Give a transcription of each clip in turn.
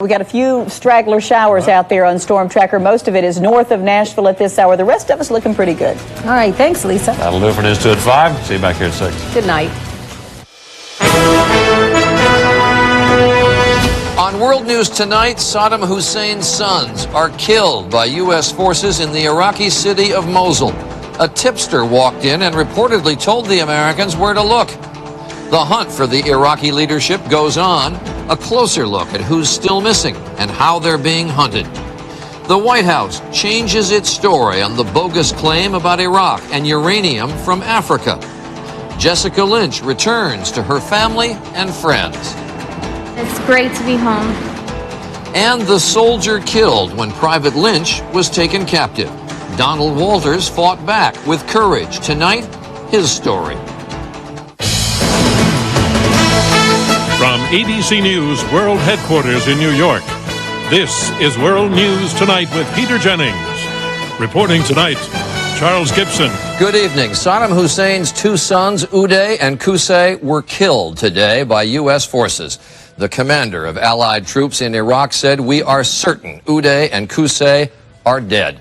We got a few straggler showers out there on Storm Tracker. Most of it is north of Nashville at this hour. The rest of us looking pretty good. All right, thanks, Lisa. That'll do for News 2 at 5. See you back here at 6. Good night. On World News tonight, Saddam Hussein's sons are killed by U.S. forces in the Iraqi city of Mosul. A tipster walked in and reportedly told the Americans where to look. The hunt for the Iraqi leadership goes on. A closer look at who's still missing and how they're being hunted. The White House changes its story on the bogus claim about Iraq and uranium from Africa. Jessica Lynch returns to her family and friends. It's great to be home. And the soldier killed when Private Lynch was taken captive. Donald Walters fought back with courage. Tonight, his story. From ABC News World Headquarters in New York, this is World News Tonight with Peter Jennings. Reporting tonight, Charles Gibson. Good evening. Saddam Hussein's two sons, Uday and Qusay, were killed today by U.S. forces. The commander of Allied troops in Iraq said, "We are certain Uday and Qusay are dead."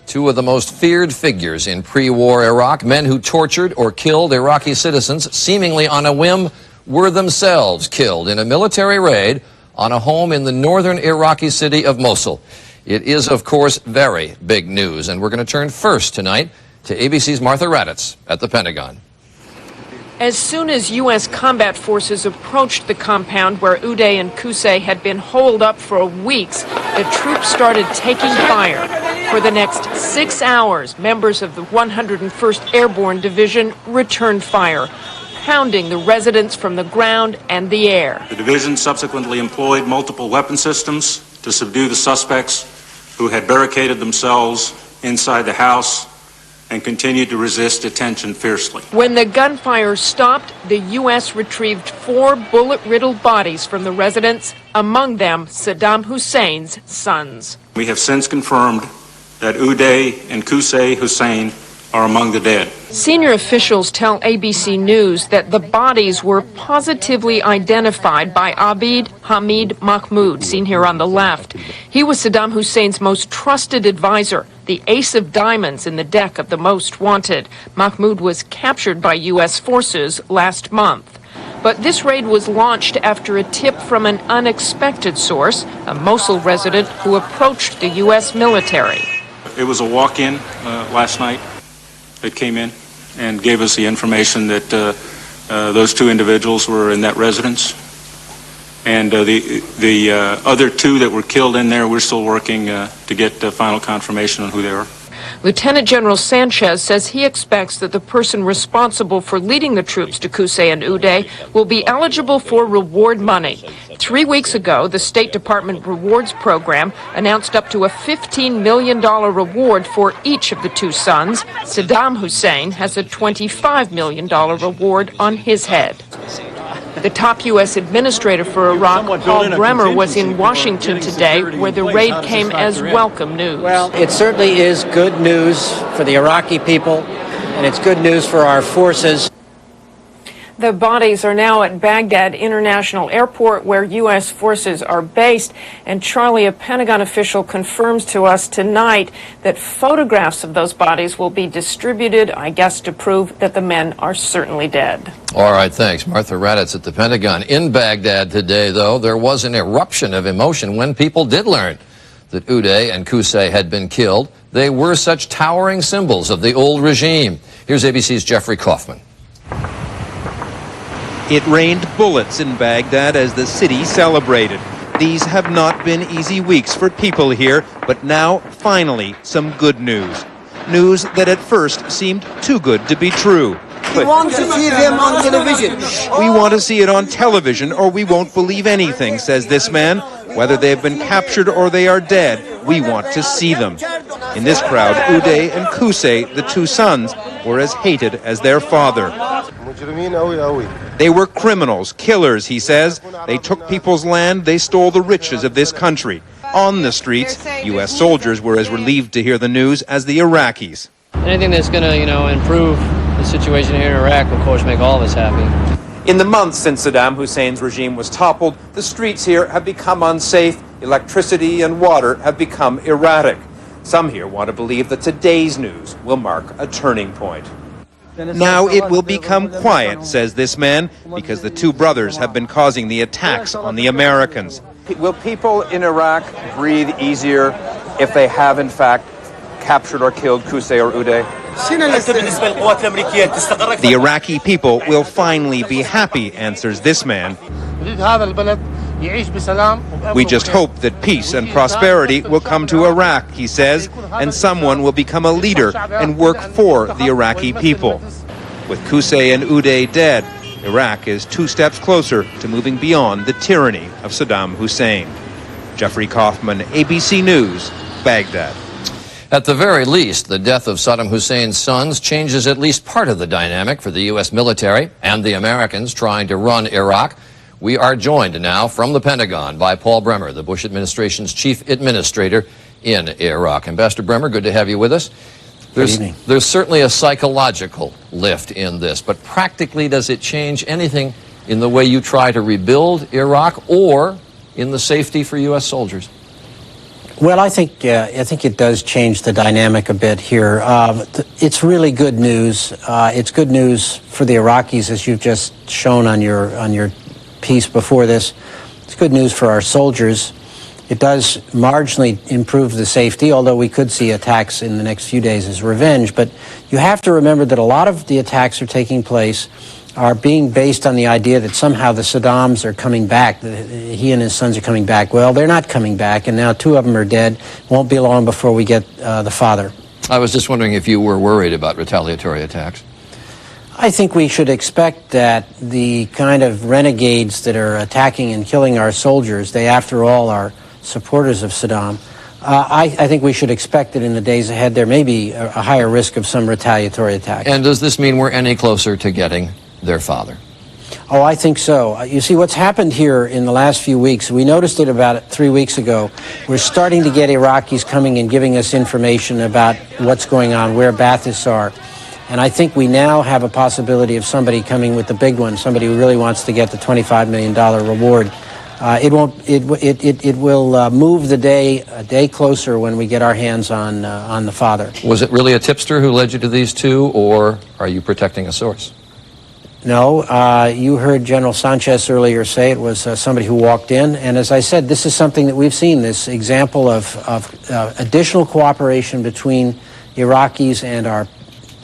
Two of the most feared figures in pre-war Iraq, men who tortured or killed Iraqi citizens seemingly on a whim, were themselves killed in a military raid on a home in the northern Iraqi city of Mosul. It is, of course, very big news, and we're going to turn first tonight to ABC's Martha Raddatz at the Pentagon. As soon as U.S. combat forces approached the compound where Uday and Qusay had been holed up for weeks, the troops started taking fire. For the next 6 hours, members of the 101st Airborne Division returned fire, pounding the residents from the ground and the air. The division subsequently employed multiple weapon systems to subdue the suspects who had barricaded themselves inside the house and continued to resist detention fiercely. When the gunfire stopped, the U.S. retrieved 4 bullet-riddled bodies from the residents, among them Saddam Hussein's sons. We have since confirmed that Uday and Qusay Hussein are among the dead. Senior officials tell ABC News that the bodies were positively identified by Abid Hamid Mahmoud, seen here on the left. He was Saddam Hussein's most trusted advisor, the ace of diamonds in the deck of the most wanted. Mahmoud was captured by U.S. forces last month. But this raid was launched after a tip from an unexpected source, a Mosul resident who approached the U.S. military. It was a walk-in last night that came in and gave us the information that those 2 individuals were in that residence. And the other 2 that were killed in there, we're still working to get final confirmation on who they are. Lieutenant General Sanchez says he expects that the person responsible for leading the troops to Qusay and Uday will be eligible for reward money. 3 weeks ago, the State Department Rewards Program announced up to a $15 million reward for each of the 2 sons. Saddam Hussein has a $25 million reward on his head. The top U.S. administrator for Iraq, Paul Bremer, was in Washington today, where the raid came as welcome news. Well, it certainly is good news for the Iraqi people, and it's good news for our forces. The bodies are now at Baghdad International Airport, where U.S. forces are based. And Charlie, a Pentagon official, confirms to us tonight that photographs of those bodies will be distributed, I guess, to prove that the men are certainly dead. All right, thanks. Martha Raddatz at the Pentagon. In Baghdad today, though, there was an eruption of emotion when people did learn that Uday and Qusay had been killed. They were such towering symbols of the old regime. Here's ABC's Jeffrey Kaufman. It rained bullets in Baghdad as the city celebrated. These have not been easy weeks for people here, but now, finally, some good news. News that at first seemed too good to be true. We want to see them on television. We want to see it on television or we won't believe anything, says this man. Whether they have been captured or they are dead, we want to see them. In this crowd, Uday and Qusay, the 2 sons, were as hated as their father. They were criminals, killers, he says. They took people's land, they stole the riches of this country. On the streets, U.S. soldiers were as relieved to hear the news as the Iraqis. Anything that's going to, improve the situation here in Iraq will, of course, make all of us happy. In the months since Saddam Hussein's regime was toppled, the streets here have become unsafe electricity and water have become erratic. Some here want to believe that today's news will mark a turning point. Now it will become quiet, says this man, because the two brothers have been causing the attacks on the Americans. Will people in Iraq breathe easier if they have, in fact, captured or killed Qusay or Uday? The Iraqi people will finally be happy, answers this man. We just hope that peace and prosperity will come to Iraq, he says, and someone will become a leader and work for the Iraqi people. With Qusay and Uday dead, Iraq is 2 steps closer to moving beyond the tyranny of Saddam Hussein. Jeffrey Kaufman, ABC News, Baghdad. At the very least, the death of Saddam Hussein's sons changes at least part of the dynamic for the U.S. military and the Americans trying to run Iraq. We are joined now from the Pentagon by Paul Bremer, the Bush administration's chief administrator in Iraq. Ambassador Bremer, good to have you with us. There's certainly a psychological lift in this, but practically does it change anything in the way you try to rebuild Iraq or in the safety for U.S. soldiers? Well, I think it does change the dynamic a bit here. It's really good news. It's good news for the Iraqis, as you've just shown on your piece before this. It's good news for our soldiers. It does marginally improve the safety, although we could see attacks in the next few days as revenge. But you have to remember that a lot of the attacks are taking place are being based on the idea that somehow the Saddams are coming back, that he and his sons are coming back. Well, they're not coming back, and now 2 of them are dead. Won't be long before we get the father. I was just wondering if you were worried about retaliatory attacks. I think we should expect that the kind of renegades that are attacking and killing our soldiers, they after all are supporters of Saddam. I think we should expect that in the days ahead there may be a higher risk of some retaliatory attack. And does this mean we're any closer to getting their father? Oh, I think so. You see, what's happened here in the last few weeks, we noticed it about 3 weeks ago. We're starting to get Iraqis coming and giving us information about what's going on, where Ba'athis are. And I think we now have a possibility of somebody coming with the big one, somebody who really wants to get the $25 million reward. It will move the day a day closer when we get our hands on the father. Was it really a tipster who led you to these 2, or are you protecting a source? No, you heard General Sanchez earlier say it was somebody who walked in. And as I said, this is something that we've seen, this example of additional cooperation between Iraqis and our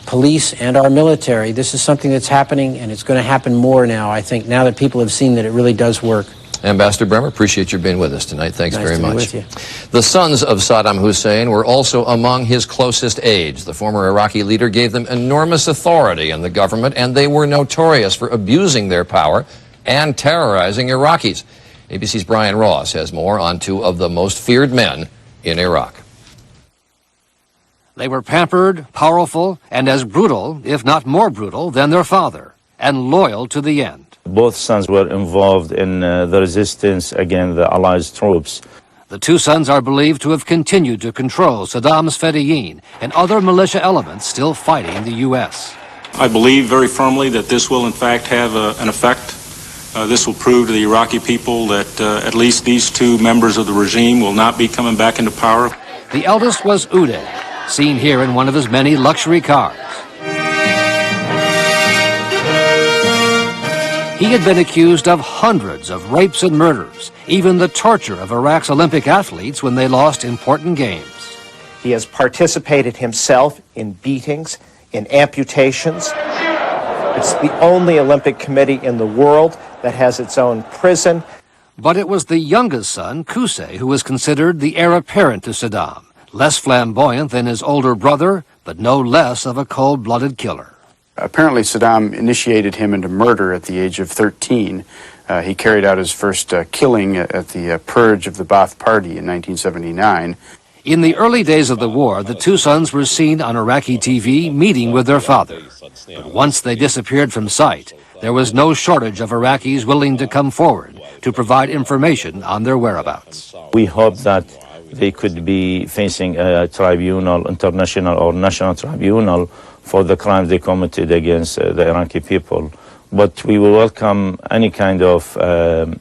police and our military. This is something that's happening, and it's going to happen more now, I think, now that people have seen that it really does work. Ambassador Bremer, appreciate your being with us tonight. Thanks nice very to much. Be with you. The sons of Saddam Hussein were also among his closest aides. The former Iraqi leader gave them enormous authority in the government, and they were notorious for abusing their power and terrorizing Iraqis. ABC's Brian Ross has more on 2 of the most feared men in Iraq. They were pampered, powerful, and as brutal, if not more brutal, than their father, and loyal to the end. Both sons were involved in the resistance against the Allied troops. The 2 sons are believed to have continued to control Saddam's Fedayeen and other militia elements still fighting the U.S. I believe very firmly that this will in fact have an effect. This will prove to the Iraqi people that at least these 2 members of the regime will not be coming back into power. The eldest was Uday, seen here in one of his many luxury cars. He had been accused of hundreds of rapes and murders, even the torture of Iraq's Olympic athletes when they lost important games. He has participated himself in beatings, in amputations. It's the only Olympic committee in the world that has its own prison. But it was the youngest son, Qusay, who was considered the heir apparent to Saddam, less flamboyant than his older brother, but no less of a cold-blooded killer. Apparently, Saddam initiated him into murder at the age of 13. He carried out his first killing at the purge of the Ba'ath Party in 1979. In the early days of the war, the 2 sons were seen on Iraqi TV meeting with their father. But once they disappeared from sight, there was no shortage of Iraqis willing to come forward to provide information on their whereabouts. We hope that they could be facing a tribunal, international or national tribunal, for the crimes they committed against the Iraqi people. But we will welcome any kind of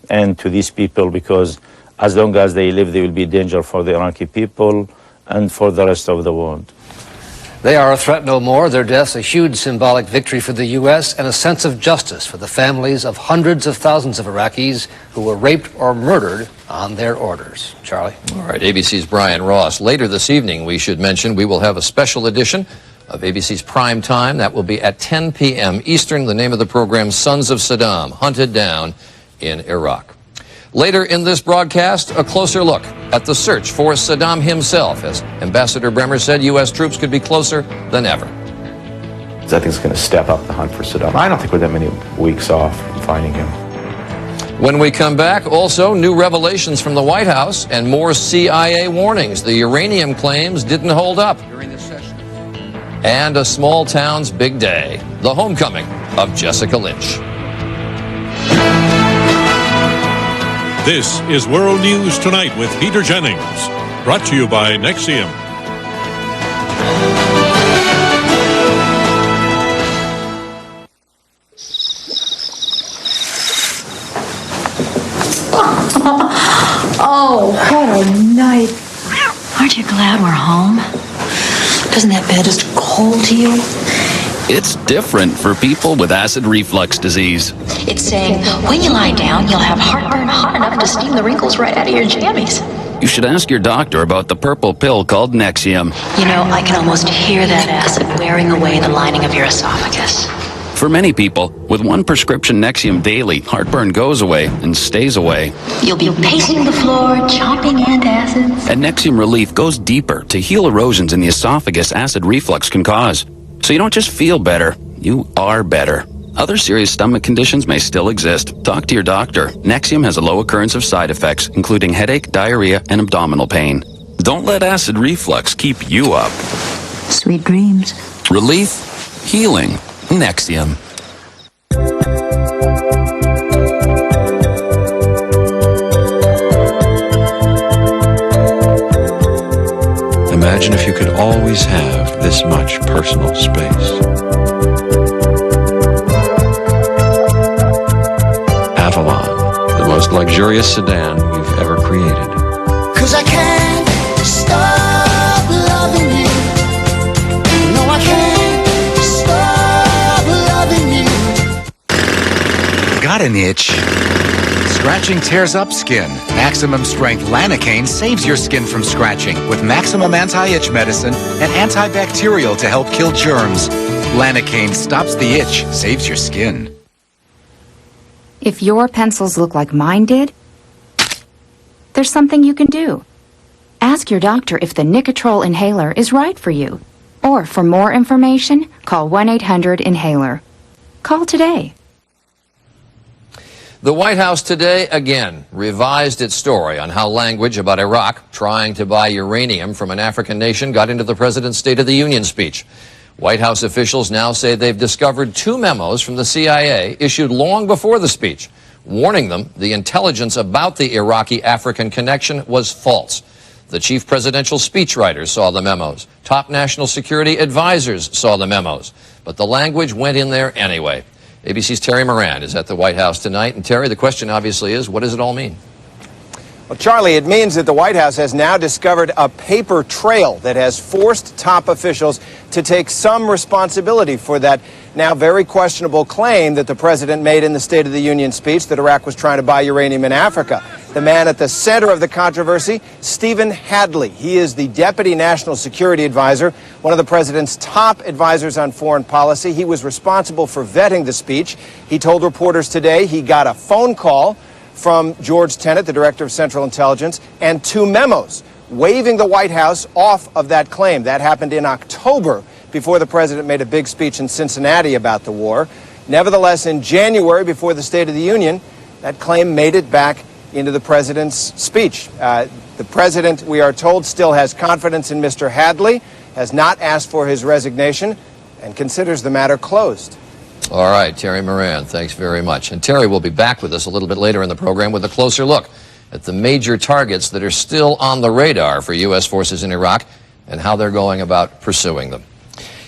end to these people, because as long as they live, they will be a danger for the Iraqi people and for the rest of the world. They are a threat no more. Their deaths a huge symbolic victory for the U.S. and a sense of justice for the families of hundreds of thousands of Iraqis who were raped or murdered on their orders. Charlie? All right, ABC's Brian Ross. Later this evening, we should mention, we will have a special edition of ABC's Prime Time. That will be at 10 p.m. Eastern. The name of the program, Sons of Saddam, Hunted Down in Iraq. Later in this broadcast, a closer look at the search for Saddam himself. As Ambassador Bremer said, U.S. troops could be closer than ever. I think it's going to step up the hunt for Saddam. I don't think we're that many weeks off from finding him. When we come back, also new revelations from the White House and more CIA warnings. The uranium claims didn't hold up. And a small town's big day, the homecoming of Jessica Lynch. This is World News Tonight with Peter Jennings, brought to you by Nexium. Oh, what a night. Aren't you glad we're home? Doesn't that bed just cold to you? It's different for people with acid reflux disease. It's saying, when you lie down, you'll have heartburn hot enough to steam the wrinkles right out of your jammies. You should ask your doctor about the purple pill called Nexium. You know, I can almost hear that acid wearing away the lining of your esophagus. For many people, with one prescription Nexium daily, heartburn goes away and stays away. You'll be pacing the floor, chomping antacids. And Nexium Relief goes deeper to heal erosions in the esophagus acid reflux can cause. So you don't just feel better, you are better. Other serious stomach conditions may still exist. Talk to your doctor. Nexium has a low occurrence of side effects, including headache, diarrhea, and abdominal pain. Don't let acid reflux keep you up. Sweet dreams. Relief, healing, Nexium. Imagine if you could always have this much personal space. Avalon, the most luxurious sedan we've ever created. 'Cause I can't stop loving you. No, I can't stop loving you. Got an itch? Scratching tears up skin. Maximum Strength Lanacaine saves your skin from scratching with maximum anti-itch medicine and antibacterial to help kill germs. Lanacaine stops the itch, saves your skin. If your pencils look like mine did, there's something you can do. Ask your doctor if the Nicotrol inhaler is right for you. Or for more information, call 1-800-INHALER. Call today. The White House today, again, revised its story on how language about Iraq trying to buy uranium from an African nation got into the President's State of the Union speech. White House officials now say they've discovered 2 memos from the CIA issued long before the speech, warning them the intelligence about the Iraqi-African connection was false. The chief presidential speechwriter saw the memos. Top national security advisors saw the memos. But the language went in there anyway. ABC's Terry Moran is at the White House tonight. And Terry, the question obviously is, what does it all mean? Well, Charlie, it means that the White House has now discovered a paper trail that has forced top officials to take some responsibility for that now very questionable claim that the president made in the State of the Union speech that Iraq was trying to buy uranium in Africa. The man at the center of the controversy, Stephen Hadley. He is the Deputy National Security Advisor, one of the president's top advisors on foreign policy. He was responsible for vetting the speech. He told reporters today he got a phone call from George Tenet, the Director of Central Intelligence, and 2 memos waving the White House off of that claim. That happened in October, before the president made a big speech in Cincinnati about the war. Nevertheless, in January, before the State of the Union, that claim made it back into the president's speech. The president, we are told, still has confidence in Mr. Hadley, has not asked for his resignation, and considers the matter closed. All right, Terry Moran, thanks very much. And Terry will be back with us a little bit later in the program with a closer look at the major targets that are still on the radar for U.S. forces in Iraq and how they're going about pursuing them.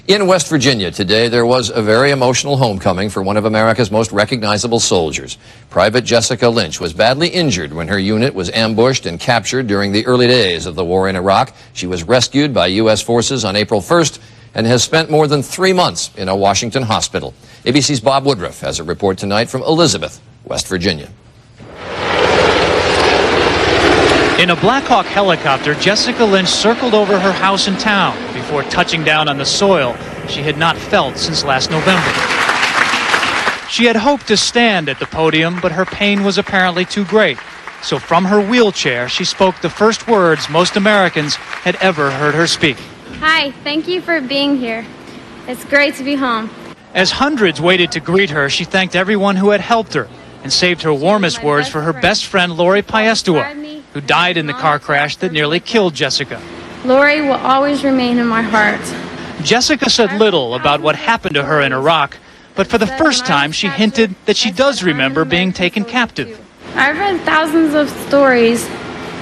In West Virginia today, there was a very emotional homecoming for one of America's most recognizable soldiers. Private Jessica Lynch was badly injured when her unit was ambushed and captured during the early days of the war in Iraq. She was rescued by U.S. forces on April 1st and has spent more than 3 months in a Washington hospital. ABC's Bob Woodruff has a report tonight from Elizabeth, West Virginia. In a Black Hawk helicopter, Jessica Lynch circled over her house in town before touching down on the soil she had not felt since last November. She had hoped to stand at the podium, but her pain was apparently too great. So from her wheelchair, she spoke the first words most Americans had ever heard her speak. Hi, thank you for being here. It's great to be home. As hundreds waited to greet her, she thanked everyone who had helped her and saved her warmest words for her best friend, Lori Piestua, who died in the car crash that nearly killed Jessica. Lori will always remain in my heart. Jessica said little about what happened to her in Iraq, but for the first time she hinted that she does remember being taken captive. I've read thousands of stories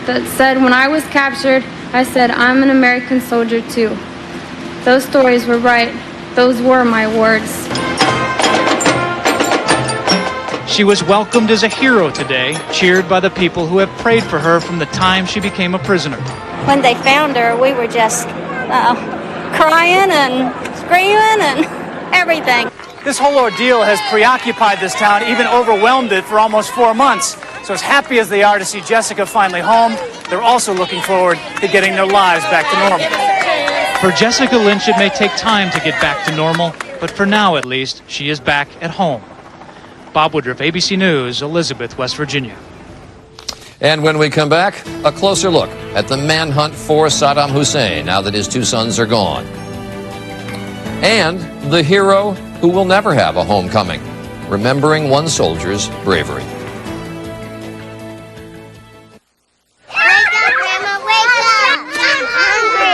that said when I was captured, I said, I'm an American soldier too. Those stories were right. Those were my words. She was welcomed as a hero today, cheered by the people who have prayed for her from the time she became a prisoner. When they found her, we were just crying and screaming and everything. This whole ordeal has preoccupied this town, even overwhelmed it for almost 4 months. So as happy as they are to see Jessica finally home, they're also looking forward to getting their lives back to normal. For Jessica Lynch, it may take time to get back to normal, but for now at least, she is back at home. Bob Woodruff, ABC News, Elizabeth, West Virginia. And when we come back, a closer look at the manhunt for Saddam Hussein now that his 2 sons are gone. And the hero who will never have a homecoming, remembering one soldier's bravery.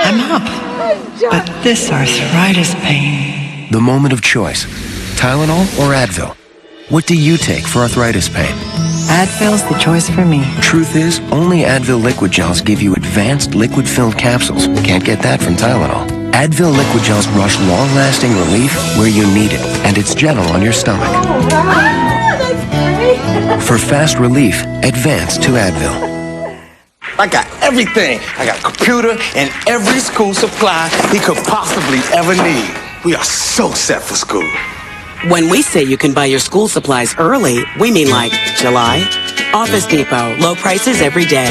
I'm up, but this arthritis pain. The moment of choice, Tylenol or Advil? What do you take for arthritis pain? Advil's the choice for me. Truth is, only Advil liquid gels give you advanced liquid-filled capsules. Can't get that from Tylenol. Advil liquid gels rush long-lasting relief where you need it, and it's gentle on your stomach. Oh, that's great. For fast relief, advance to Advil. I got everything. I got a computer and every school supply he could possibly ever need. We are so set for school. When we say you can buy your school supplies early, we mean like July. Office Depot, low prices every day.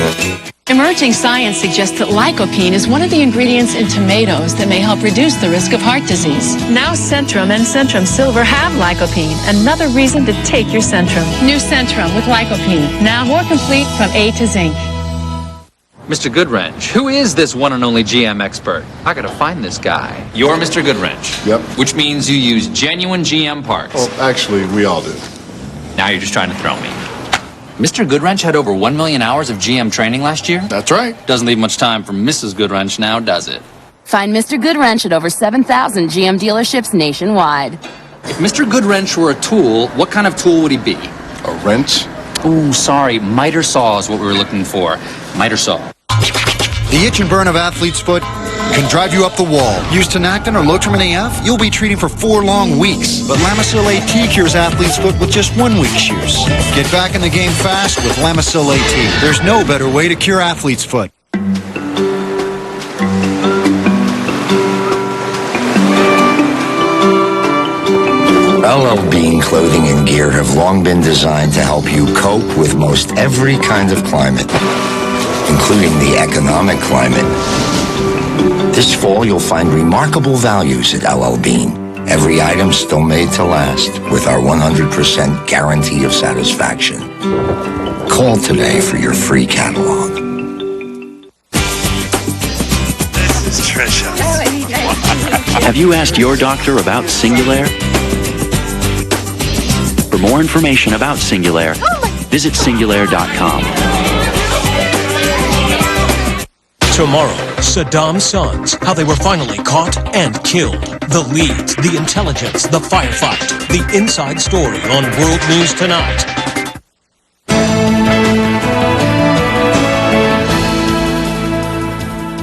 Emerging science suggests that lycopene is one of the ingredients in tomatoes that may help reduce the risk of heart disease. Now Centrum and Centrum Silver have lycopene, another reason to take your Centrum. New Centrum with lycopene, now more complete from A to zinc. Mr. Goodwrench, who is this one and only GM expert? I gotta find this guy. You're Mr. Goodwrench. Yep. Which means you use genuine GM parts. Well, actually, we all do. Now you're just trying to throw me. Mr. Goodwrench had over 1 million hours of GM training last year? That's right. Doesn't leave much time for Mrs. Goodwrench now, does it? Find Mr. Goodwrench at over 7,000 GM dealerships nationwide. If Mr. Goodwrench were a tool, what kind of tool would he be? A wrench? Ooh, sorry. Miter saw is what we were looking for. Miter saw. The itch and burn of athlete's foot can drive you up the wall. Use Tinactin or Lotrimin AF, you'll be treating for 4 long weeks. But Lamisil AT cures athlete's foot with just 1 week's use. Get back in the game fast with Lamisil AT. There's no better way to cure athlete's foot. LL Bean clothing and gear have long been designed to help you cope with most every kind of climate, including the economic climate. This fall, you'll find remarkable values at LL Bean. Every item still made to last with our 100% guarantee of satisfaction. Call today for your free catalog. This is Trisha. Have you asked your doctor about Singulair? For more information about Singulair, visit Singulair.com. Tomorrow, Saddam's sons, how they were finally caught and killed. The leads, the intelligence, the firefight, the inside story on World News Tonight.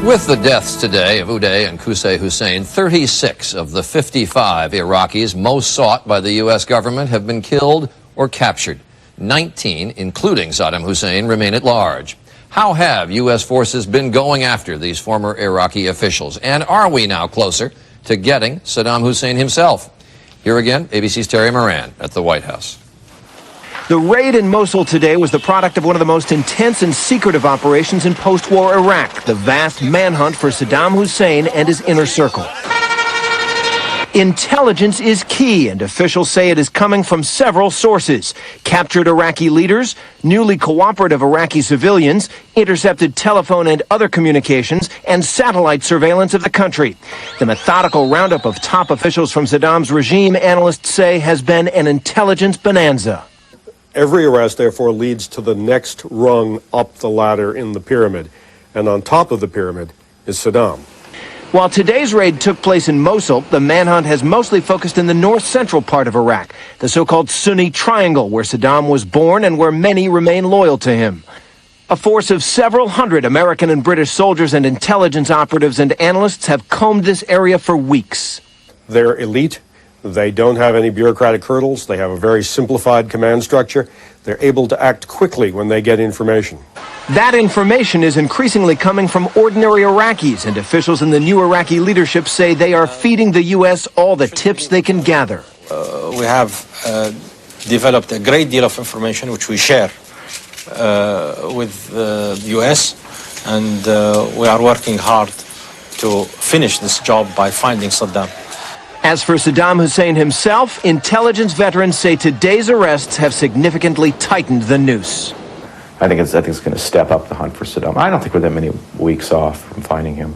With the deaths today of Uday and Qusay Hussein, 36 of the 55 Iraqis most sought by the U.S. government have been killed or captured. 19, including Saddam Hussein, remain at large. How have U.S. forces been going after these former Iraqi officials? And are we now closer to getting Saddam Hussein himself? Here again, ABC's Terry Moran at the White House. The raid in Mosul today was the product of one of the most intense and secretive operations in post-war Iraq, the vast manhunt for Saddam Hussein and his inner circle. Intelligence is key, and officials say it is coming from several sources. Captured Iraqi leaders, newly cooperative Iraqi civilians, intercepted telephone and other communications, and satellite surveillance of the country. The methodical roundup of top officials from Saddam's regime, analysts say, has been an intelligence bonanza. Every arrest, therefore, leads to the next rung up the ladder in the pyramid. And on top of the pyramid is Saddam. While today's raid took place in Mosul, the manhunt has mostly focused in the north-central part of Iraq, the so-called Sunni Triangle, where Saddam was born and where many remain loyal to him. A force of several hundred American and British soldiers and intelligence operatives and analysts have combed this area for weeks. They're elite. They don't have any bureaucratic hurdles. They have a very simplified command structure. They're able to act quickly when they get information. That information is increasingly coming from ordinary Iraqis, and officials in the new Iraqi leadership say they are feeding the U.S. all the tips they can gather. We have developed a great deal of information which we share with the U.S., and we are working hard to finish this job by finding Saddam. As for Saddam Hussein himself, intelligence veterans say today's arrests have significantly tightened the noose. I think it's going to step up the hunt for Saddam. I don't think we're that many weeks off from finding him.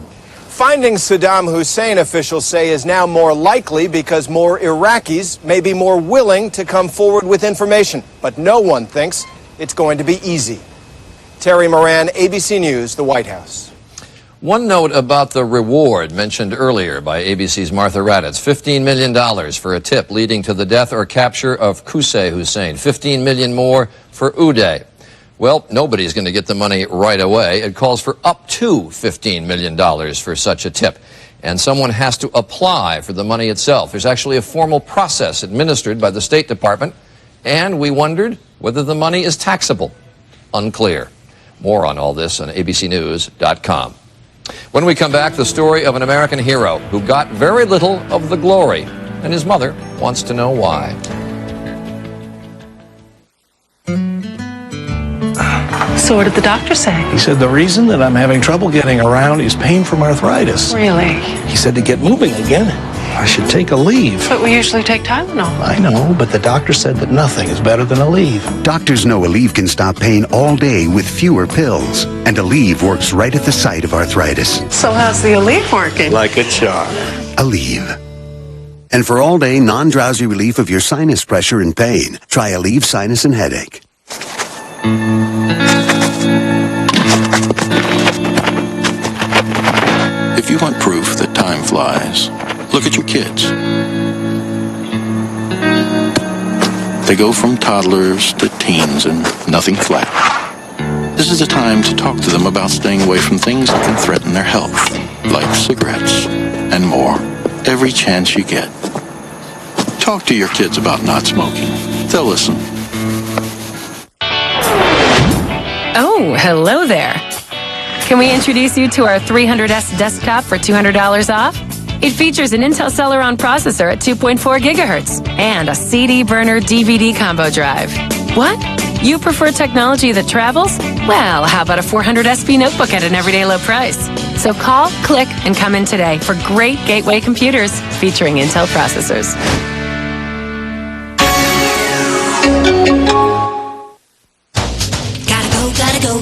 Finding Saddam Hussein, officials say, is now more likely because more Iraqis may be more willing to come forward with information. But no one thinks it's going to be easy. Terry Moran, ABC News, the White House. One note about the reward mentioned earlier by ABC's Martha Raddatz. $15 million for a tip leading to the death or capture of Qusay Hussein. $15 million more for Uday. Well, nobody's going to get the money right away. It calls for up to $15 million for such a tip. And someone has to apply for the money itself. There's actually a formal process administered by the State Department. And we wondered whether the money is taxable. Unclear. More on all this on abcnews.com. When we come back, the story of an American hero who got very little of the glory, and his mother wants to know why. So what did the doctor say? He said the reason that I'm having trouble getting around is pain from arthritis. Really? He said to get moving again, I should take a leave. But we usually take Tylenol. I know, but the doctor said that nothing is better than Aleve. Doctors know Aleve can stop pain all day with fewer pills. And Aleve works right at the site of arthritis. So how's the Aleve working? Like a charm. Aleve. And for all-day non-drowsy relief of your sinus pressure and pain, try Aleve Sinus and Headache. If you want proof that time flies, look at your kids. They go from toddlers to teens and nothing flat. This is the time to talk to them about staying away from things that can threaten their health, like cigarettes and more, every chance you get. Talk to your kids about not smoking. They'll listen. Oh, hello there. Can we introduce you to our 300S desktop for $200 off? It features an Intel Celeron processor at 2.4 gigahertz and a CD burner DVD combo drive. What? You prefer technology that travels? Well, how about a 400 SP notebook at an everyday low price? So call, click, and come in today for great gateway computers featuring Intel processors.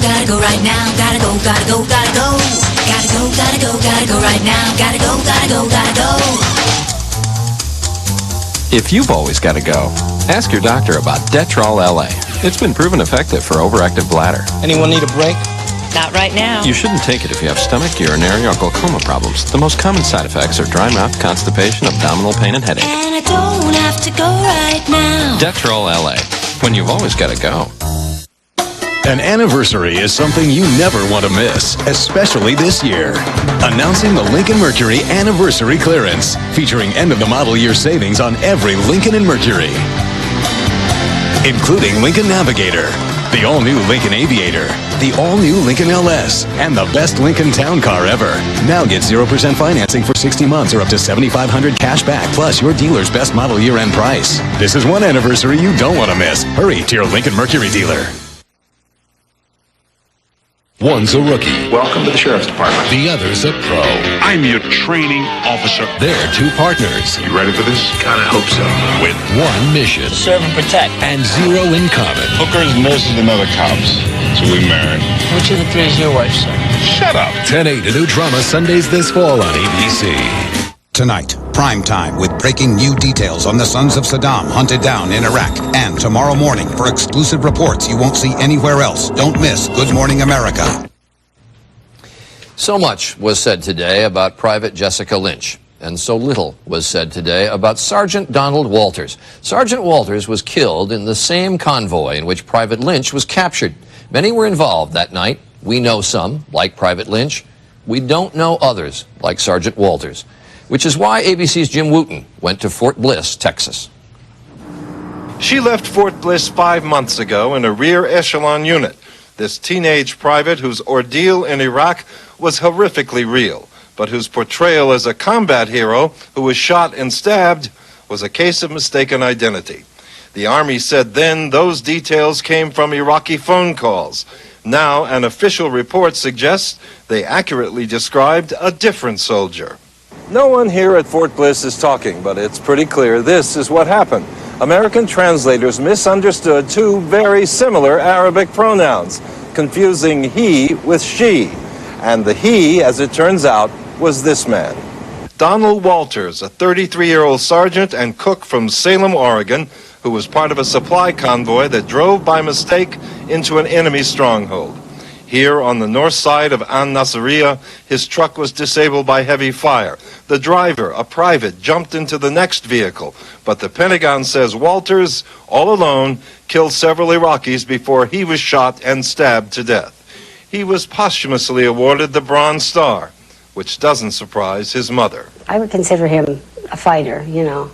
Gotta go right now. Gotta go, gotta go, gotta go. Gotta go, gotta go, gotta go right now. Gotta go, gotta go, gotta go. If you've always got to go, ask your doctor about Detrol LA. It's been proven effective for overactive bladder. Anyone need a break? Not right now. You shouldn't take it if you have stomach, urinary, or glaucoma problems. The most common side effects are dry mouth, constipation, abdominal pain, and headache. And I don't have to go right now. Detrol LA. When you've always got to go. An anniversary is something you never want to miss, especially this year. Announcing the Lincoln Mercury Anniversary Clearance, featuring end-of-the-model year savings on every Lincoln and Mercury. Including Lincoln Navigator, the all-new Lincoln Aviator, the all-new Lincoln LS, and the best Lincoln Town Car ever. Now get 0% financing for 60 months or up to $7,500 cash back, plus your dealer's best model year-end price. This is one anniversary you don't want to miss. Hurry to your Lincoln Mercury dealer. One's a rookie. Welcome to the Sheriff's Department. The other's a pro. I'm your training officer. They're two partners. You ready for this? Kinda hope so. With one mission. Serve and protect. And zero in common. Hookers, nurses, and other cops. So we married. Which of the three is your wife, sir? Shut up. 10/8, a new drama Sundays this fall on ABC. Tonight, prime time with breaking new details on the sons of Saddam hunted down in Iraq. And tomorrow morning for exclusive reports you won't see anywhere else. Don't miss Good Morning America. So much was said today about Private Jessica Lynch, and so little was said today about Sergeant Donald Walters. Sergeant Walters was killed in the same convoy in which Private Lynch was captured. Many were involved that night. We know some, like Private Lynch. We don't know others, like Sergeant Walters. Which is why ABC's Jim Wooten went to Fort Bliss, Texas. She left Fort Bliss 5 months ago in a rear echelon unit. This teenage private whose ordeal in Iraq was horrifically real, but whose portrayal as a combat hero who was shot and stabbed was a case of mistaken identity. The Army said then those details came from Iraqi phone calls. Now an official report suggests they accurately described a different soldier. No one here at Fort Bliss is talking, but it's pretty clear this is what happened. American translators misunderstood two very similar Arabic pronouns, confusing he with she. And the he, as it turns out, was this man. Donald Walters, a 33-year-old sergeant and cook from Salem, Oregon, who was part of a supply convoy that drove by mistake into an enemy stronghold. Here on the north side of An-Nasiriyah, his truck was disabled by heavy fire. The driver, a private, jumped into the next vehicle, but the Pentagon says Walters, all alone, killed several Iraqis before he was shot and stabbed to death. He was posthumously awarded the Bronze Star, which doesn't surprise his mother. I would consider him a fighter, you know.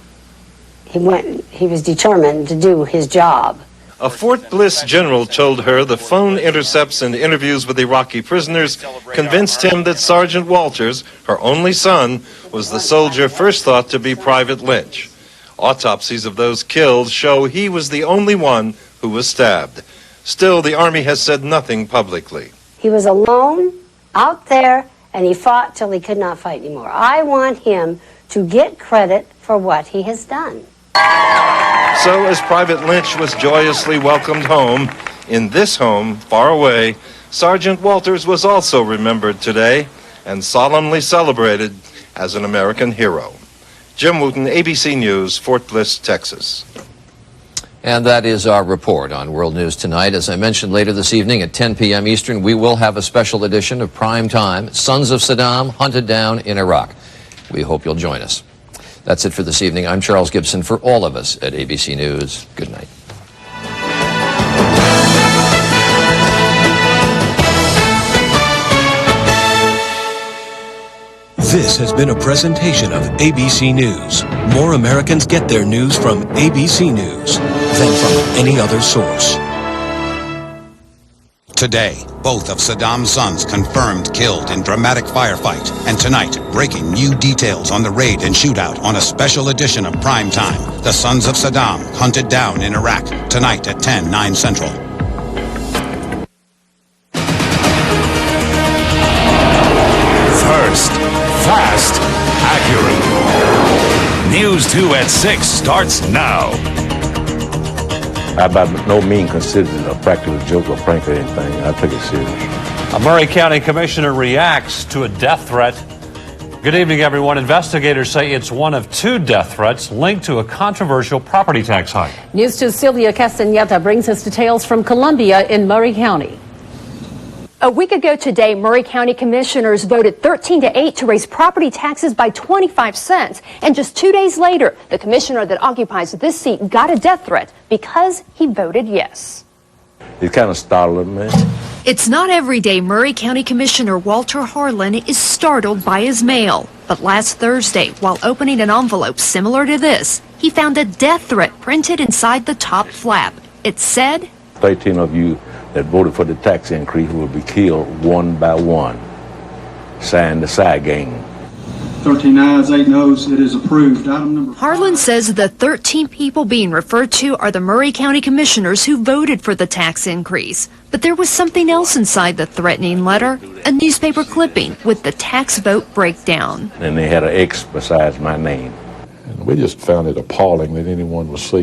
He was determined to do his job. A Fort Bliss general told her the phone intercepts and interviews with Iraqi prisoners convinced him that Sergeant Walters, her only son, was the soldier first thought to be Private Lynch. Autopsies of those killed show he was the only one who was stabbed. Still, the Army has said nothing publicly. He was alone, out there, and he fought till he could not fight anymore. I want him to get credit for what he has done. So as Private Lynch was joyously welcomed home, in this home, far away, Sergeant Walters was also remembered today and solemnly celebrated as an American hero. Jim Wooten, ABC News, Fort Bliss, Texas. And that is our report on World News Tonight. As I mentioned, later this evening at 10 p.m. Eastern, we will have a special edition of Prime Time, Sons of Saddam Hunted Down in Iraq. We hope you'll join us. That's it for this evening. I'm Charles Gibson. For all of us at ABC News, good night. This has been a presentation of ABC News. More Americans get their news from ABC News than from any other source. Today, both of Saddam's sons confirmed killed in dramatic firefight. And tonight, breaking new details on the raid and shootout on a special edition of Prime Time. The Sons of Saddam hunted down in Iraq. Tonight at 10, 9 Central. First, fast, accurate. News 2 at 6 starts now. I by no means considered it a practical joke or prank or anything. I took it serious. A Murray County commissioner reacts to a death threat. Good evening, everyone. Investigators say it's one of 2 death threats linked to a controversial property tax hike. News 2's Celia Castaneda brings us details from Columbia in Murray County. A week ago today, Murray County commissioners voted 13-8 to raise property taxes by 25 cents. And just 2 days later, the commissioner that occupies this seat got a death threat because he voted yes. it kind of startled me. It's not every day Murray County Commissioner Walter Harlan is startled by his mail. But last Thursday, while opening an envelope similar to this, he found a death threat printed inside the top flap. It said, 13 of you that voted for the tax increase will be killed one by one. Signed the Cy Gang. 13 ayes, 8 noes. It is approved. Item number 5. Harlan says the 13 people being referred to are the Murray County Commissioners who voted for the tax increase. But there was something else inside the threatening letter, a newspaper clipping with the tax vote breakdown. And they had an X besides my name. And we just found it appalling that anyone was seeking